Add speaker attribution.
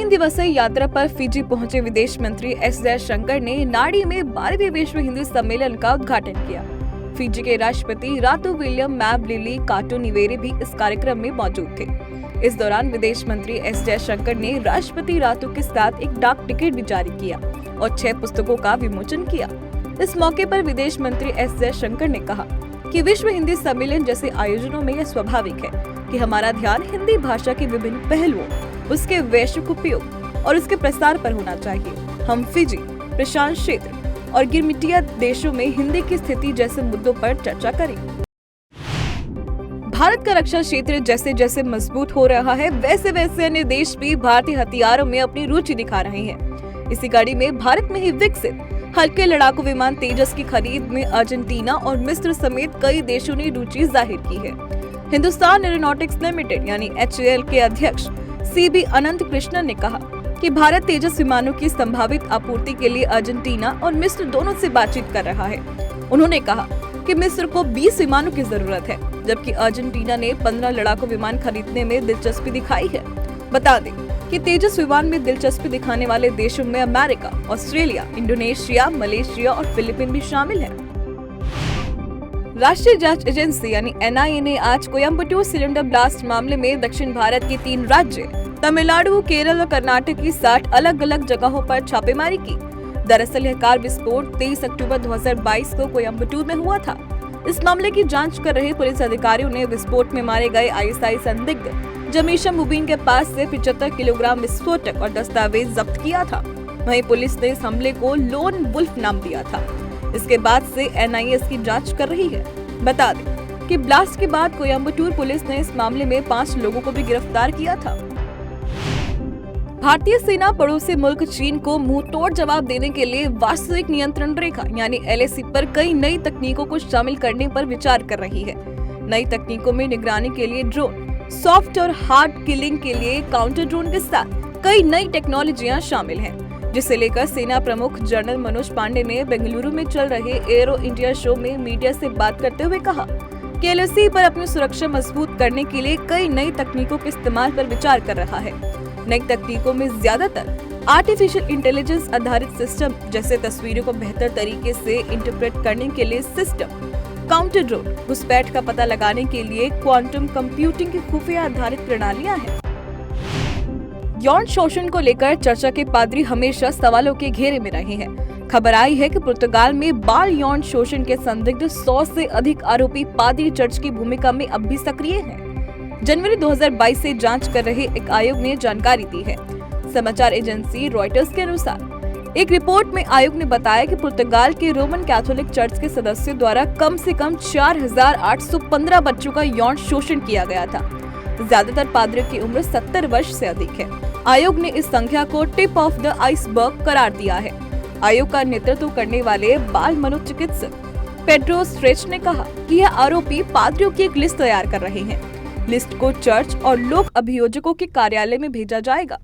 Speaker 1: 3 दिवसीय यात्रा पर फिजी पहुंचे विदेश मंत्री एस जयशंकर ने नाडी में 12वें विश्व हिंदी सम्मेलन का उद्घाटन किया। फिजी के राष्ट्रपति रातू विलियम मैबलिली काटोनिवेरे भी इस कार्यक्रम में मौजूद थे। इस दौरान विदेश मंत्री एस जयशंकर ने राष्ट्रपति रातू के साथ एक डाक टिकट भी जारी किया और 6 पुस्तकों का विमोचन किया। इस मौके पर विदेश मंत्री एस जयशंकर ने कहा कि विश्व हिंदी सम्मेलन जैसे आयोजनों में यह स्वाभाविक है कि हमारा ध्यान हिंदी भाषा के विभिन्न पहलुओं, उसके वैश्विक उपयोग और उसके प्रसार पर होना चाहिए। हम फिजी, प्रशांत क्षेत्र और गिरमिटिया देशों में हिंदी की स्थिति जैसे मुद्दों पर चर्चा करें। भारत का रक्षा क्षेत्र जैसे जैसे मजबूत हो रहा है, वैसे वैसे अन्य देश भी भारतीय हथियारों में अपनी रुचि दिखा रहे हैं। इसी कड़ी में भारत में ही विकसित हल्के लड़ाकू विमान तेजस की खरीद में अर्जेंटीना और मिस्र समेत कई देशों ने रुचि जाहिर की है। हिंदुस्तान एरोनॉटिक्स लिमिटेड यानी HAL के अध्यक्ष CB अनंत कृष्णन ने कहा कि भारत तेजस विमानों की संभावित आपूर्ति के लिए अर्जेंटीना और मिस्र दोनों से बातचीत कर रहा है। उन्होंने कहा कि मिस्र को 20 विमानों की जरूरत है, जबकि अर्जेंटीना ने 15 लड़ाकू विमान खरीदने में दिलचस्पी दिखाई है। बता दें कि तेजस विमान में दिलचस्पी दिखाने वाले देशों में अमेरिका, ऑस्ट्रेलिया, इंडोनेशिया, मलेशिया और फिलीपीन भी शामिल है। राष्ट्रीय जांच एजेंसी यानी NIA ने आज कोयम्बटूर सिलेंडर ब्लास्ट मामले में दक्षिण भारत के 3 राज्य तमिलनाडु, केरल और कर्नाटक की 60 अलग अलग जगहों पर छापेमारी की। दरअसल यह कार विस्फोट 23 अक्टूबर 2022 को कोयम्बटूर में हुआ था। इस मामले की जांच कर रहे पुलिस अधिकारियों ने विस्फोट में मारे गए ISI संदिग्ध जमीशा मुबीन के पास से 75 किलोग्राम विस्फोटक और दस्तावेज जब्त किया था। वहीं पुलिस ने इस हमले को लोन वुल्फ नाम दिया था। इसके बाद से NIA इसकी जांच कर रही है। बता दें कि ब्लास्ट के बाद कोयम्बटूर पुलिस ने इस मामले में 5 लोगों को भी गिरफ्तार किया था। भारतीय सेना पड़ोसी मुल्क चीन को मुंहतोड़ जवाब देने के लिए वास्तविक नियंत्रण रेखा यानी LAC पर कई नई तकनीकों को शामिल करने पर विचार कर रही है। नई तकनीकों में निगरानी के लिए ड्रोन, सॉफ्ट और हार्ड किलिंग के लिए काउंटर ड्रोन के साथ कई नई टेक्नोलॉजियां शामिल हैं, जिसे लेकर सेना प्रमुख जनरल मनोज पांडे ने बेंगलुरु में चल रहे एरो इंडिया शो में मीडिया से बात करते हुए कहा कि LAC पर अपनी सुरक्षा मजबूत करने के लिए कई नई तकनीकों के इस्तेमाल पर विचार कर रहा है। नई तकनीकों में ज्यादातर आर्टिफिशियल इंटेलिजेंस आधारित सिस्टम, जैसे तस्वीरों को बेहतर तरीके से इंटरप्रेट करने के लिए सिस्टम, काउंटर ड्रोन, घुसपैठ का पता लगाने के लिए क्वांटम कंप्यूटिंग की खुफिया आधारित प्रणालियां हैं। यौन शोषण को लेकर चर्चा के पादरी हमेशा सवालों के घेरे में रहे हैं। खबर आई है कि पुर्तगाल में बाल यौन शोषण के संदिग्ध 100 से अधिक आरोपी पादरी चर्च की भूमिका में अब भी सक्रिय हैं। जनवरी 2022 से जांच कर रहे एक आयोग ने जानकारी दी है। समाचार एजेंसी रॉयटर्स के अनुसार एक रिपोर्ट में आयोग ने बताया कि पुर्तगाल के रोमन कैथोलिक चर्च के सदस्यों द्वारा कम से कम 4815 बच्चों का यौन शोषण किया गया था। ज्यादातर पादरियों की उम्र 70 वर्ष से अधिक है। आयोग ने इस संख्या को टिप ऑफ द आइसबर्ग करार दिया है। आयोग का नेतृत्व करने वाले बाल मनोचिकित्सक पेड्रो स्ट्रेच ने कहा कि यह आरोपी पादरियों की एक लिस्ट तैयार कर रहे हैं। लिस्ट को चर्च और लोक अभियोजकों के कार्यालय में भेजा जाएगा।